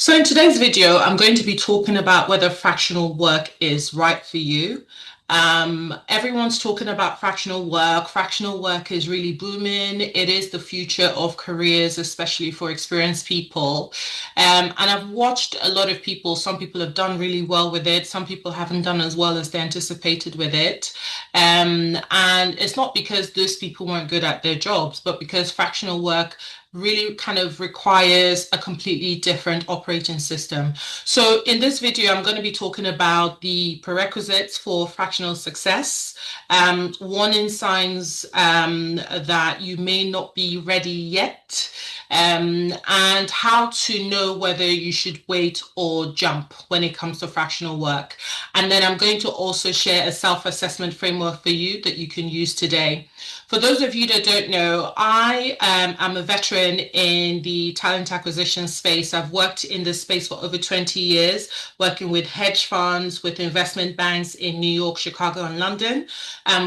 So in today's video, I'm going to be talking about whether fractional work is right for you. Everyone's talking about fractional work. Fractional work is really booming. It is the future of careers, especially for experienced people. And I've watched a lot of people. Some people have done really well with it. Some people haven't done as well as they anticipated with it. And it's not because those people weren't good at their jobs, but because fractional work really kind of requires a completely different operating system. So in this video, I'm going to be talking about the prerequisites for fractional success, warning signs that you may not be ready yet, and how to know whether you should wait or jump when it comes to fractional work. And then I'm going to also share a self-assessment framework for you that you can use today. For those of you that don't know, I am a veteran in the talent acquisition space. I've worked in this space for over 20 years, working with hedge funds, with investment banks in New York, Chicago, and London.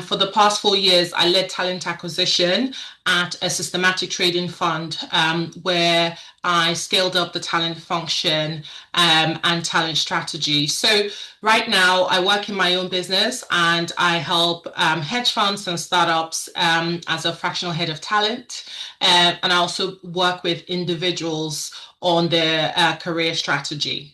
For the past 4 years, I led talent acquisition at a systematic trading fund where I scaled up the talent function and talent strategy. So right now, I work in my own business and I help hedge funds and startups as a fractional head of talent. And I also work with individuals on their career strategy.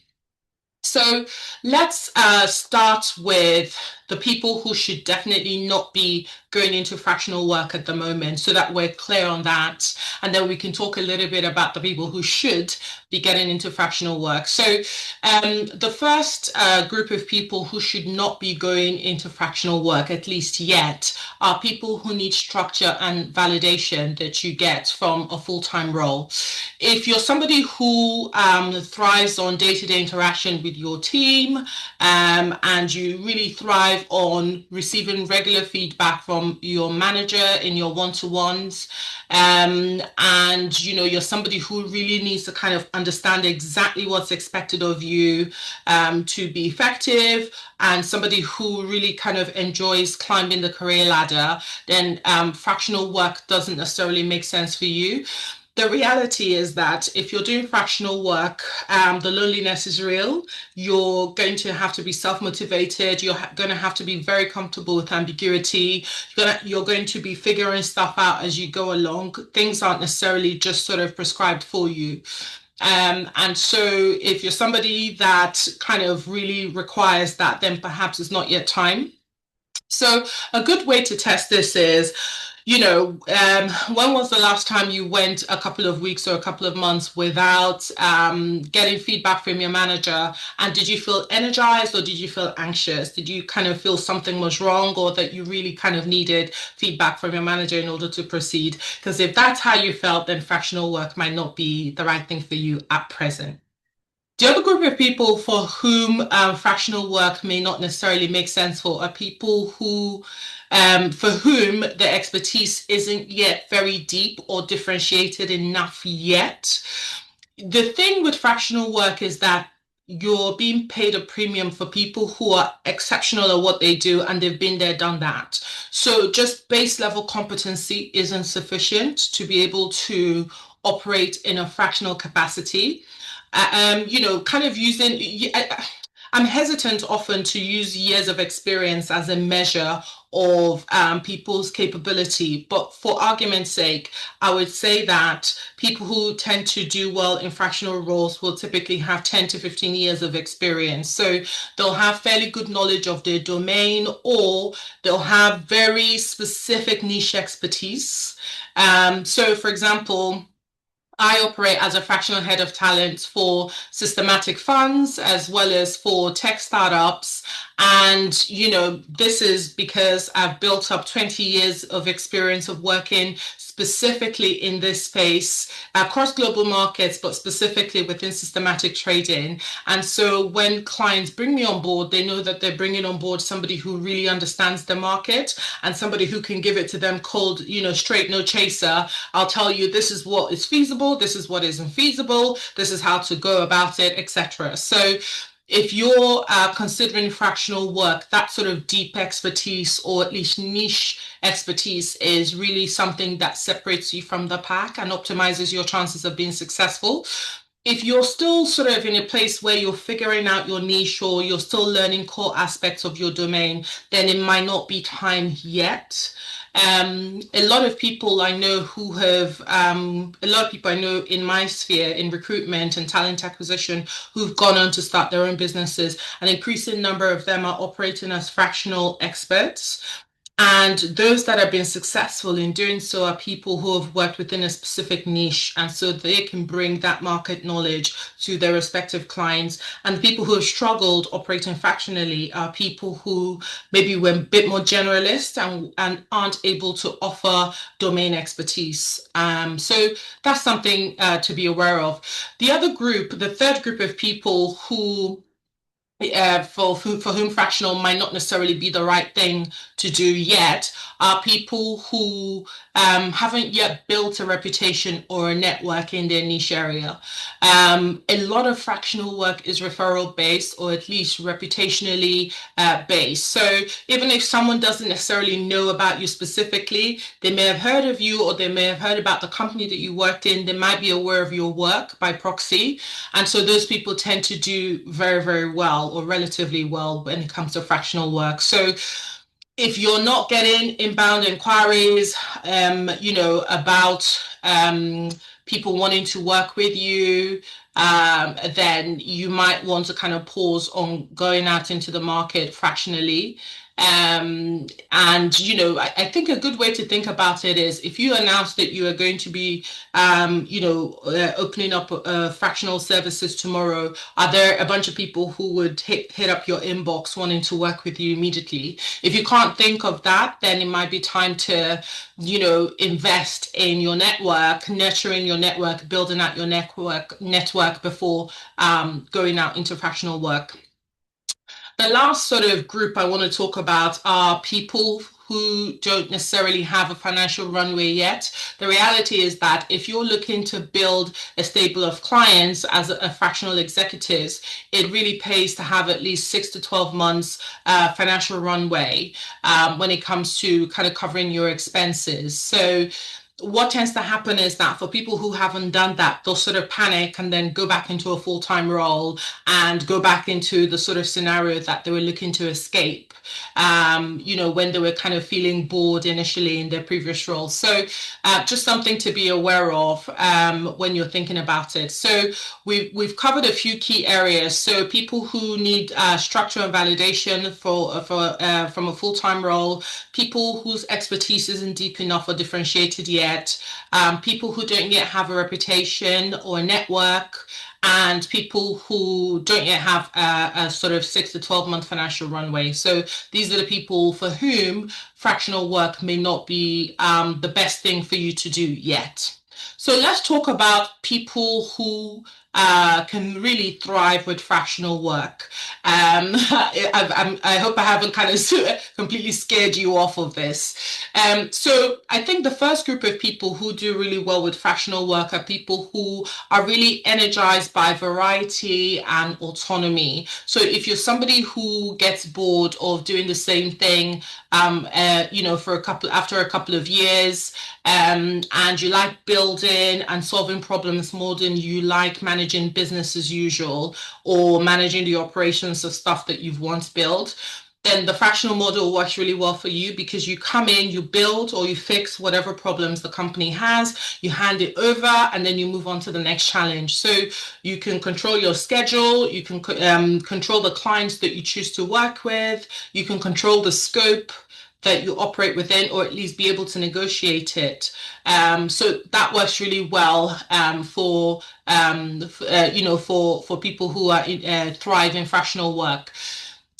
So let's start with the people who should definitely not be going into fractional work at the moment so that we're clear on that. And then we can talk a little bit about the people who should be getting into fractional work. So the first group of people who should not be going into fractional work, at least yet, are people who need structure and validation that you get from a full-time role. If you're somebody who thrives on day-to-day interaction with your team and you really thrive on receiving regular feedback from your manager in your one-to-ones, and you're somebody who really needs to kind of understand exactly what's expected of you to be effective, and somebody who really kind of enjoys climbing the career ladder, then fractional work doesn't necessarily make sense for you. The reality is that if you're doing fractional work, the loneliness is real. You're going to have to be self-motivated. You're going to have to be very comfortable with ambiguity. You're going to be figuring stuff out as you go along. Things aren't necessarily just sort of prescribed for you. And so if you're somebody that kind of really requires that, then perhaps it's not yet time. So a good way to test this is, when was the last time you went a couple of weeks or a couple of months without getting feedback from your manager? And did you feel energized or did you feel anxious? Did you kind of feel something was wrong or that you really kind of needed feedback from your manager in order to proceed? Because if that's how you felt, then fractional work might not be the right thing for you at present. The other group of people for whom fractional work may not necessarily make sense for are people for whom the expertise isn't yet very deep or differentiated enough yet. The thing with fractional work is that you're being paid a premium for people who are exceptional at what they do and they've been there, done that. So just base level competency isn't sufficient to be able to operate in a fractional capacity. Kind of using, I'm hesitant often to use years of experience as a measure of people's capability. But for argument's sake, I would say that people who tend to do well in fractional roles will typically have 10 to 15 years of experience. So they'll have fairly good knowledge of their domain, or they'll have very specific niche expertise. So for example, I operate as a fractional head of talent for systematic funds as well as for tech startups. And, this is because I've built up 20 years of experience of working specifically in this space across global markets, but specifically within systematic trading. And so when clients bring me on board, they know that they're bringing on board somebody who really understands the market and somebody who can give it to them cold, straight, no chaser. I'll tell you, this is what is feasible, this is what isn't feasible, this is how to go about it, etc. So if you're considering fractional work, that sort of deep expertise or at least niche expertise is really something that separates you from the pack and optimizes your chances of being successful. if you're still sort of in a place where you're figuring out your niche or you're still learning core aspects of your domain, then it might not be time yet. A lot of people I know who have, a lot of people I know in my sphere in recruitment and talent acquisition who've gone on to start their own businesses. An increasing number of them are operating as fractional experts. And those that have been successful in doing so are people who have worked within a specific niche. And so they can bring that market knowledge to their respective clients. And the people who have struggled operating fractionally are people who maybe were a bit more generalist and aren't able to offer domain expertise. So that's something to be aware of. The other group, the third group of people who for whom fractional might not necessarily be the right thing to do yet are people who haven't yet built a reputation or a network in their niche area. A lot of fractional work is referral based or at least reputationally based. So even if someone doesn't necessarily know about you specifically, they may have heard of you or they may have heard about the company that you worked in. They might be aware of your work by proxy. And so those people tend to do very, very well or relatively well when it comes to fractional work. So if you're not getting inbound inquiries, about people wanting to work with you, then you might want to kind of pause on going out into the market fractionally. And I think a good way to think about it is if you announce that you are going to be opening up fractional services tomorrow, are there a bunch of people who would hit up your inbox wanting to work with you immediately? If you can't think of that, then it might be time to invest in your network, nurturing your network, building out your network before going out into fractional work. The last sort of group I want to talk about are people who don't necessarily have a financial runway yet. The reality is that if you're looking to build a stable of clients as a fractional executives, it really pays to have at least 6 to 12 months financial runway when it comes to kind of covering your expenses. So what tends to happen is that for people who haven't done that, they'll sort of panic and then go back into a full-time role and go back into the sort of scenario that they were looking to escape, when they were kind of feeling bored initially in their previous role. So just something to be aware of when you're thinking about it. So we've covered a few key areas. So people who need structure and validation from a full-time role, people whose expertise isn't deep enough or differentiated yet, people who don't yet have a reputation or a network, and people who don't yet have a sort of 6 to 12-month financial runway. So these are the people for whom fractional work may not be the best thing for you to do yet. So let's talk about people who can really thrive with fractional work. I hope I haven't kind of completely scared you off of this. So I think the first group of people who do really well with fractional work are people who are really energized by variety and autonomy. So if you're somebody who gets bored of doing the same thing, after a couple of years, and you like building and solving problems more than you like managing business as usual or managing the operations of stuff that you've once built, then the fractional model works really well for you because you come in, you build or you fix whatever problems the company has, you hand it over, and then you move on to the next challenge. So you can control your schedule, you can control the clients that you choose to work with, you can control the scope that you operate within, or at least be able to negotiate it. So that works really well for people who are thrive in fractional work.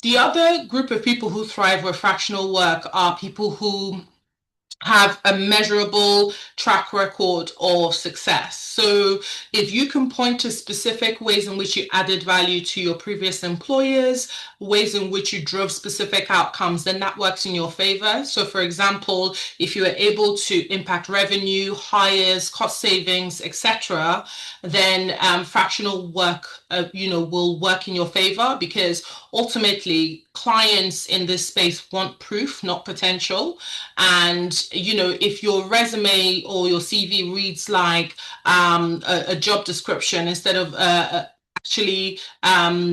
The other group of people who thrive with fractional work are people who have a measurable track record of success. So if you can point to specific ways in which you added value to your previous employers, ways in which you drove specific outcomes, then that works in your favor. So for example, if you are able to impact revenue, hires, cost savings, etc., then fractional work will work in your favor because ultimately clients in this space want proof, not potential. And, if your resume or your CV reads like a job description instead of actually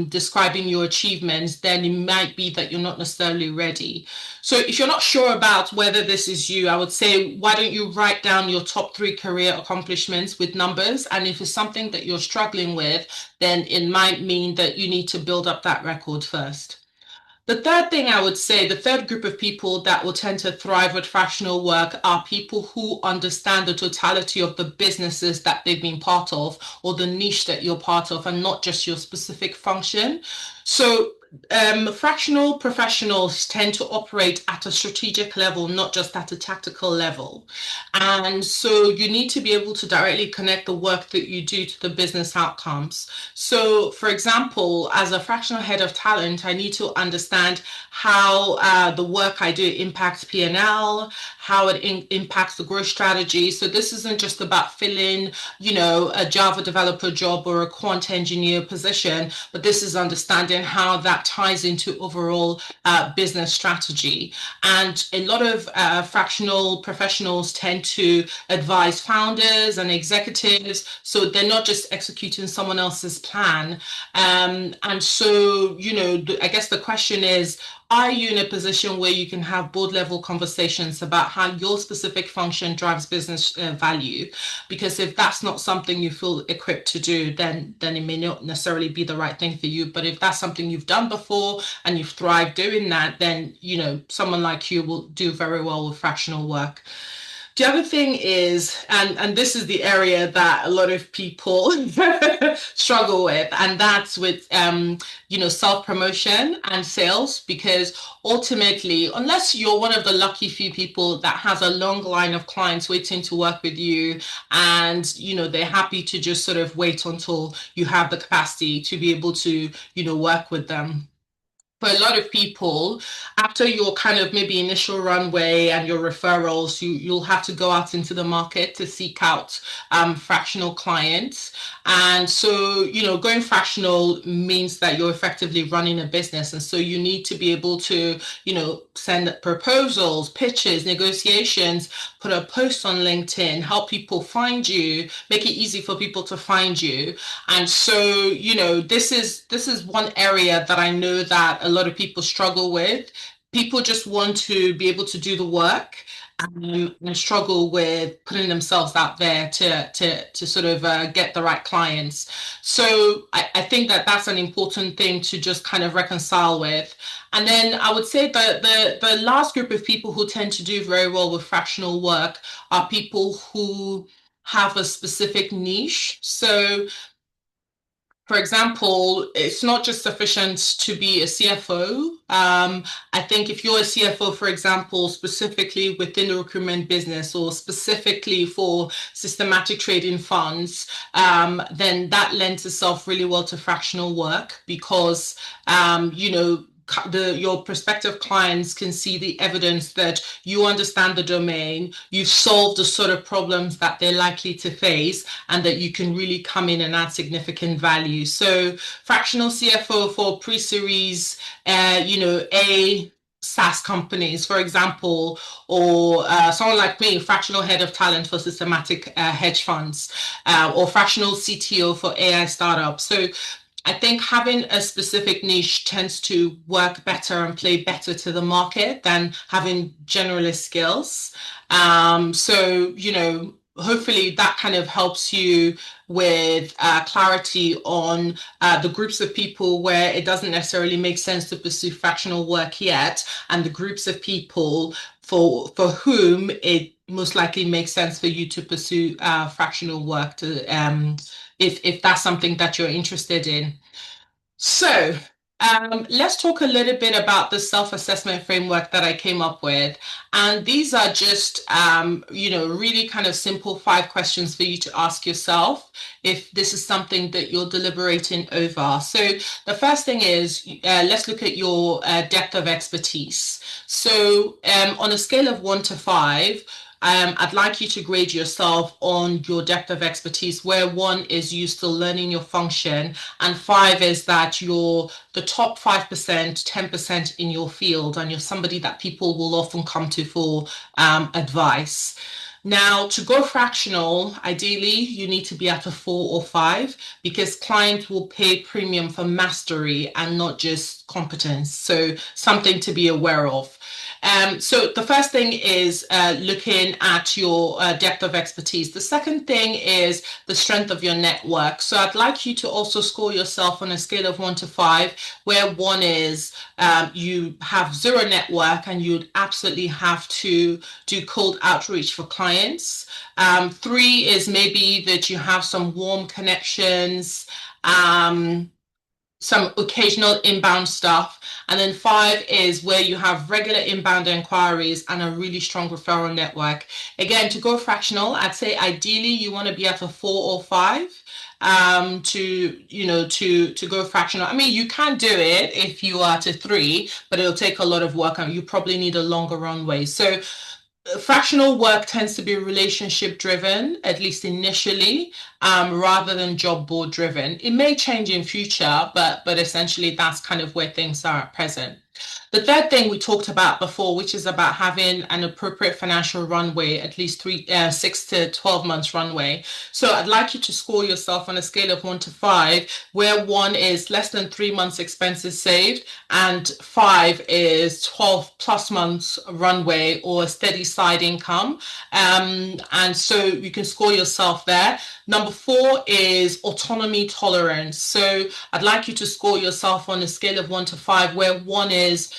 describing your achievements, then it might be that you're not necessarily ready. So if you're not sure about whether this is you, I would say, why don't you write down your top three career accomplishments with numbers? And if it's something that you're struggling with, then it might mean that you need to build up that record first. The third thing I would say, the third group of people that will tend to thrive with fractional work are people who understand the totality of the businesses that they've been part of or the niche that you're part of and not just your specific function. So fractional professionals tend to operate at a strategic level, not just at a tactical level. And so you need to be able to directly connect the work that you do to the business outcomes. So, for example, as a fractional head of talent, I need to understand how the work I do impacts P&L, how it impacts the growth strategy. So this isn't just about filling, a Java developer job or a quant engineer position, but this is understanding how that ties into overall business strategy. And a lot of fractional professionals tend to advise founders and executives, so they're not just executing someone else's plan. And so, I guess the question is, are you in a position where you can have board level conversations about how your specific function drives business value? Because if that's not something you feel equipped to do, then it may not necessarily be the right thing for you. But if that's something you've done before and you've thrived doing that, then someone like you will do very well with fractional work. The other thing is, and this is the area that a lot of people struggle with, and that's with self-promotion and sales, because ultimately, unless you're one of the lucky few people that has a long line of clients waiting to work with you, and they're happy to just sort of wait until you have the capacity to be able to work with them. For a lot of people, after your kind of maybe initial runway and your referrals, you'll have to go out into the market to seek out fractional clients. And so, going fractional means that you're effectively running a business. And so you need to be able to, send proposals, pitches, negotiations, put a post on LinkedIn, help people find you, make it easy for people to find you. And so, this is one area that I know that a lot of people struggle with. People just want to be able to do the work, and struggle with putting themselves out there to sort of get the right clients. So I think that that's an important thing to just kind of reconcile with. And then I would say that the last group of people who tend to do very well with fractional work are people who have a specific niche. So for example, it's not just sufficient to be a CFO. I think if you're a CFO, for example, specifically within the recruitment business or specifically for systematic trading funds, then that lends itself really well to fractional work because, your prospective clients can see the evidence that you understand the domain, you've solved the sort of problems that they're likely to face, and that you can really come in and add significant value. So fractional CFO for pre-series, A SaaS companies, for example, or someone like me, fractional head of talent for systematic hedge funds, or fractional CTO for AI startups. So I think having a specific niche tends to work better and play better to the market than having generalist skills. So, hopefully that kind of helps you with clarity on the groups of people where it doesn't necessarily make sense to pursue fractional work yet, and the groups of people for whom it most likely makes sense for you to pursue fractional work to if that's something that you're interested in. So, let's talk a little bit about the self-assessment framework that I came up with. And these are just, really kind of simple 5 questions for you to ask yourself if this is something that you're deliberating over. So the first thing is, let's look at your depth of expertise. So on a scale of 1 to 5, I'd like you to grade yourself on your depth of expertise, where one is you still learning your function, and five is that you're the top 5%, 10% in your field, and you're somebody that people will often come to for advice. Now, to go fractional, ideally, you need to be at a 4 or 5 because clients will pay premium for mastery and not just competence. So, something to be aware of. So the first thing is looking at your depth of expertise. The second thing is the strength of your network. So I'd like you to also score yourself on a scale of 1 to 5, where 1 is you have zero network and you'd absolutely have to do cold outreach for clients. 3 is maybe that you have some warm connections. Some occasional inbound stuff. And then 5 is where you have regular inbound inquiries and a really strong referral network. Again, to go fractional, I'd say ideally you want to be at a 4 or 5 to go fractional. I mean, you can do it if you are to 3, but it'll take a lot of work and you probably need a longer runway. So fractional work tends to be relationship driven, at least initially, rather than job board driven. It may change in future, but essentially that's kind of where things are at present. The third thing we talked about before, which is about having an appropriate financial runway, at least 6 to 12 months runway. So I'd like you to score yourself on a scale of 1 to 5, where 1 is less than 3 months expenses saved and 5 is 12 plus months runway or a steady side income. And so you can score yourself there. Number 4 is autonomy tolerance. So I'd like you to score yourself on a scale of 1 to 5, where 1 is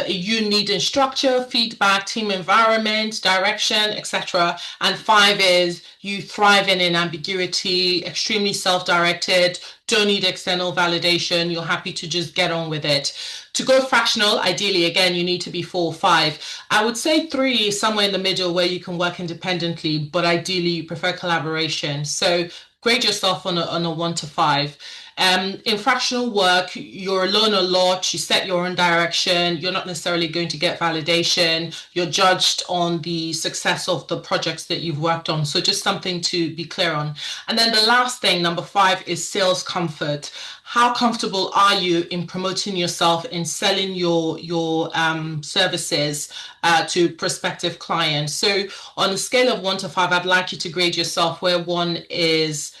you need in structure, feedback, team environment, direction, etc. And 5 is you thrive in ambiguity, extremely self-directed, don't need external validation, you're happy to just get on with it. To go fractional, ideally, again, you need to be 4 or 5. I would say 3 is somewhere in the middle where you can work independently, but ideally you prefer collaboration. So grade yourself on a 1 to 5. In fractional work, you're alone a lot, you set your own direction, you're not necessarily going to get validation, you're judged on the success of the projects that you've worked on. So just something to be clear on. And then the last thing, number 5, is sales comfort. How comfortable are you in promoting yourself, in selling your services to prospective clients? So on a scale of 1 to 5, I'd like you to grade yourself where 1 is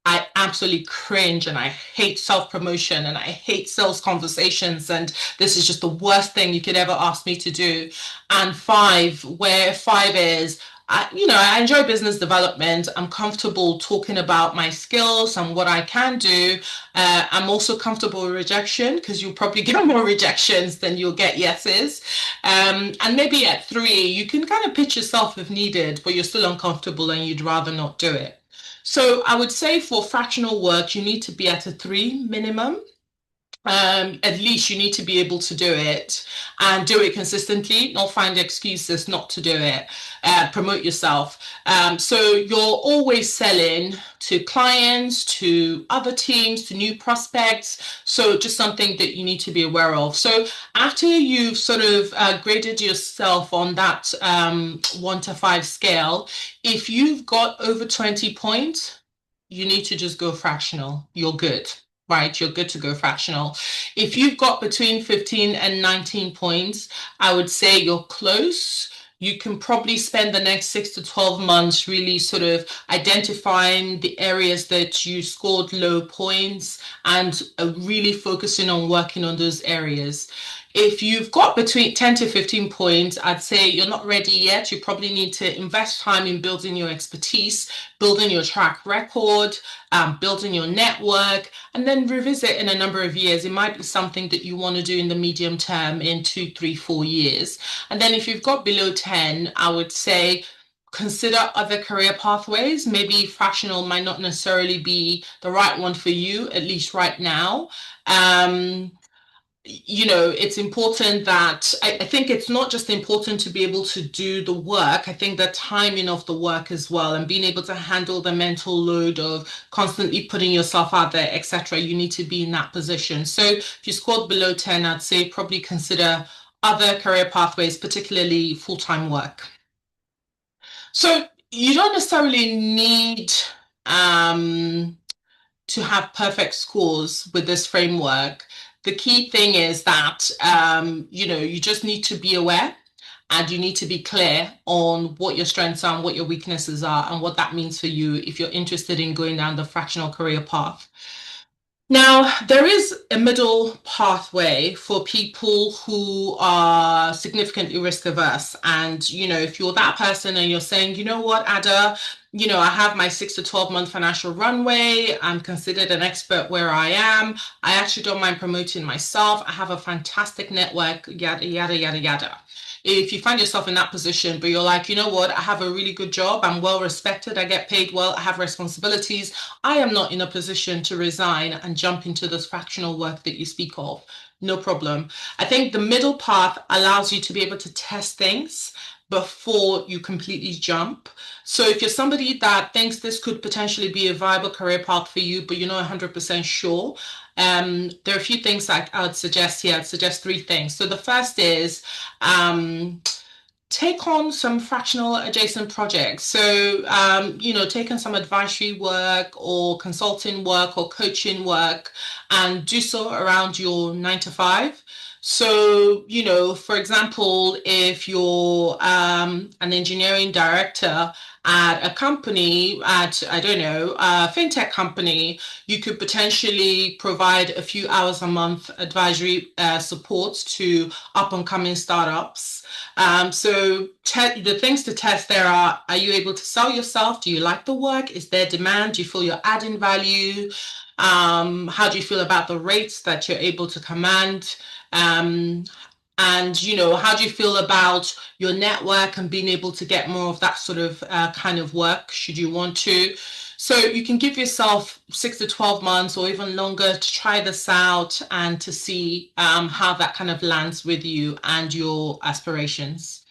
I absolutely cringe and I hate self-promotion and I hate sales conversations and this is just the worst thing you could ever ask me to do. And 5, where 5 is I enjoy business development. I'm comfortable talking about my skills and what I can do. I'm also comfortable with rejection because you'll probably get more rejections than you'll get yeses. And maybe at 3, you can kind of pitch yourself if needed, but you're still uncomfortable and you'd rather not do it. So I would say for fractional work, you need to be at a 3 minimum. At least you need to be able to do it and do it consistently, not find excuses not to do it. Promote yourself. So you're always selling to clients, to other teams, to new prospects. So just something that you need to be aware of. So after you've sort of graded yourself on that 1 to 5 scale, if you've got over 20 points, you need to just go fractional. You're good. Right, you're good to go fractional. If you've got between 15 and 19 points, I would say you're close. You can probably spend the next 6 to 12 months really sort of identifying the areas that you scored low points and really focusing on working on those areas. If you've got between 10 to 15 points, I'd say you're not ready yet. You probably need to invest time in building your expertise, building your track record, building your network, and then revisit in a number of years. It might be something that you want to do in the medium term in 2, 3, 4 years. And then if you've got below 10, I would say consider other career pathways. Maybe fractional might not necessarily be the right one for you, at least right now. It's important that I think it's not just important to be able to do the work. I think the timing of the work as well and being able to handle the mental load of constantly putting yourself out there, etc. You need to be in that position. So if you scored below 10, I'd say probably consider other career pathways, particularly full-time work. So you don't necessarily need um, to have perfect scores with this framework. The key thing is that you just need to be aware and you need to be clear on what your strengths are and what your weaknesses are and what that means for you if you're interested in going down the fractional career path. Now, there is a middle pathway for people who are significantly risk averse. And, if you're that person and you're saying, you know what, Ada, I have my 6 to 12 month financial runway. I'm considered an expert where I am. I actually don't mind promoting myself. I have a fantastic network, yada, yada, yada, yada. If you find yourself in that position, but you're like, you know what, I have a really good job. I'm well respected. I get paid well. I have responsibilities. I am not in a position to resign and jump into this fractional work that you speak of. No problem. I think the middle path allows you to be able to test things before you completely jump. So if you're somebody that thinks this could potentially be a viable career path for you, but you're not 100% sure, there are a few things that I would suggest here. I'd suggest three things. So the first is take on some fractional adjacent projects. So, taking some advisory work or consulting work or coaching work and do so around your 9 to 5. So, for example, if you're an engineering director at a company, I don't know, a fintech company, you could potentially provide a few hours a month advisory support to up and coming startups. So the things to test there are you able to sell yourself? Do you like the work? Is there demand? Do you feel you're adding value? How do you feel about the rates that you're able to command? Um, and how do you feel about your network and being able to get more of that sort of kind of work should you want to? So you can give yourself 6 to 12 months or even longer to try this out and to see how that kind of lands with you and your aspirations.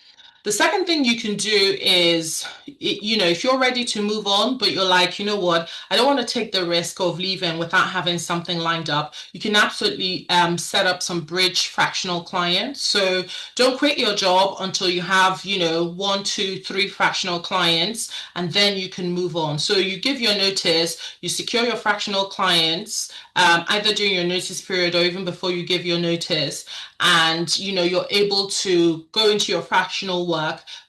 The second thing you can do is, if you're ready to move on, but you're like, you know what, I don't want to take the risk of leaving without having something lined up, you can absolutely set up some bridge fractional clients. So don't quit your job until you have, 1, 2, 3 fractional clients, and then you can move on. So you give your notice, you secure your fractional clients, either during your notice period or even before you give your notice, and you're able to go into your fractional work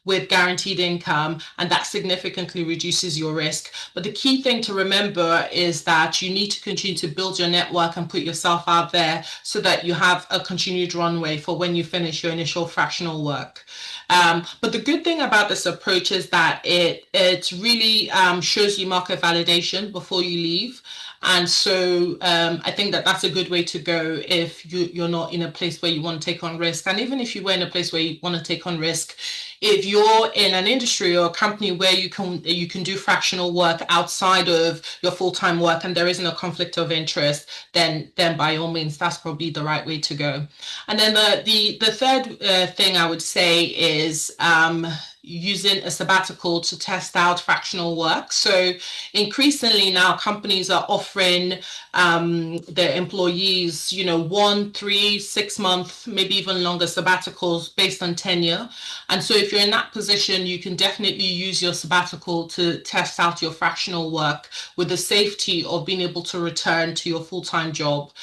with guaranteed income, and that significantly reduces your risk. But the key thing to remember is that you need to continue to build your network and put yourself out there so that you have a continued runway for when you finish your initial fractional work. But the good thing about this approach is that it really shows you market validation before you leave. And so I think that that's a good way to go if you're not in a place where you want to take on risk. And even if you were in a place where you want to take on risk, if you're in an industry or a company where you can do fractional work outside of your full-time work and there isn't a conflict of interest, then by all means, that's probably the right way to go. And then the third thing I would say is using a sabbatical to test out fractional work. So increasingly now companies are offering their employees, 1, 3, 6 month, maybe even longer sabbaticals based on tenure. And so if you're in that position, you can definitely use your sabbatical to test out your fractional work with the safety of being able to return to your full-time job.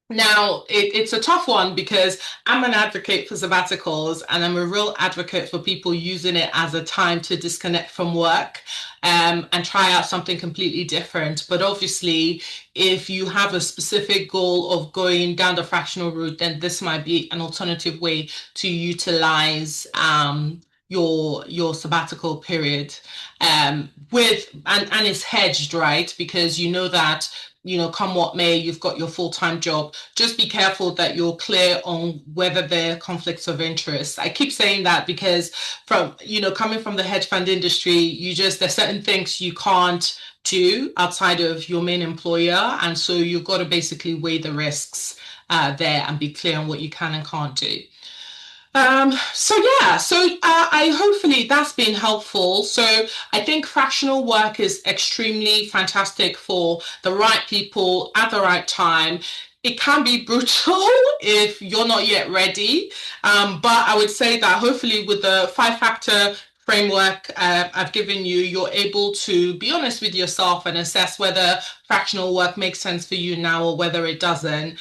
Now, it's a tough one because I'm an advocate for sabbaticals and I'm a real advocate for people using it as a time to disconnect from work and try out something completely different. But obviously, if you have a specific goal of going down the fractional route, then this might be an alternative way to utilize your sabbatical period and it's hedged, right? Because you know that come what may, you've got your full-time job. Just be careful that you're clear on whether there are conflicts of interest. I keep saying that because from, coming from the hedge fund industry, there's certain things you can't do outside of your main employer. And so you've got to basically weigh the risks there and be clear on what you can and can't do. I hopefully that's been helpful. So I think fractional work is extremely fantastic for the right people at the right time. It can be brutal if you're not yet ready. But I would say that hopefully with the 5 factor framework I've given you, you're able to be honest with yourself and assess whether fractional work makes sense for you now or whether it doesn't.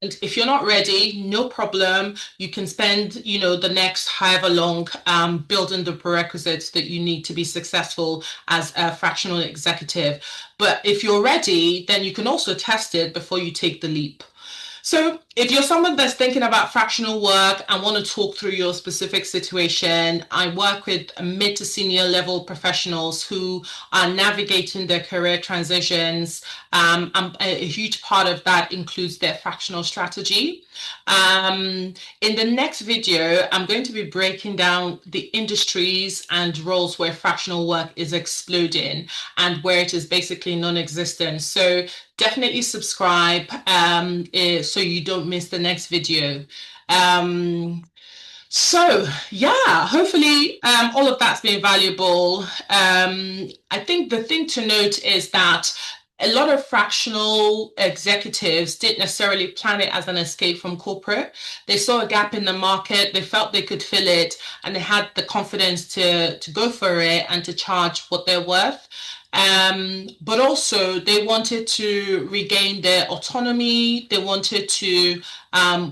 And if you're not ready, no problem. You can spend, the next however long building the prerequisites that you need to be successful as a fractional executive. But if you're ready, then you can also test it before you take the leap. So if you're someone that's thinking about fractional work and want to talk through your specific situation, I work with mid to senior level professionals who are navigating their career transitions. And a huge part of that includes their fractional strategy. In the next video, I'm going to be breaking down the industries and roles where fractional work is exploding and where it is basically non-existent. So definitely subscribe so you don't miss the next video. Um, so yeah, hopefully all of that's been valuable. I think the thing to note is that a lot of fractional executives didn't necessarily plan it as an escape from corporate. They saw a gap in the market, they felt they could fill it, and they had the confidence to go for it and to charge what they're worth. But also they wanted to regain their autonomy. They wanted to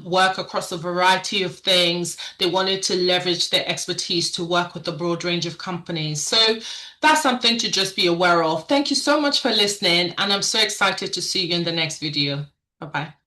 work across a variety of things. They wanted to leverage their expertise to work with a broad range of companies. So that's something to just be aware of. Thank you so much for listening, and I'm so excited to see you in the next video. Bye-bye.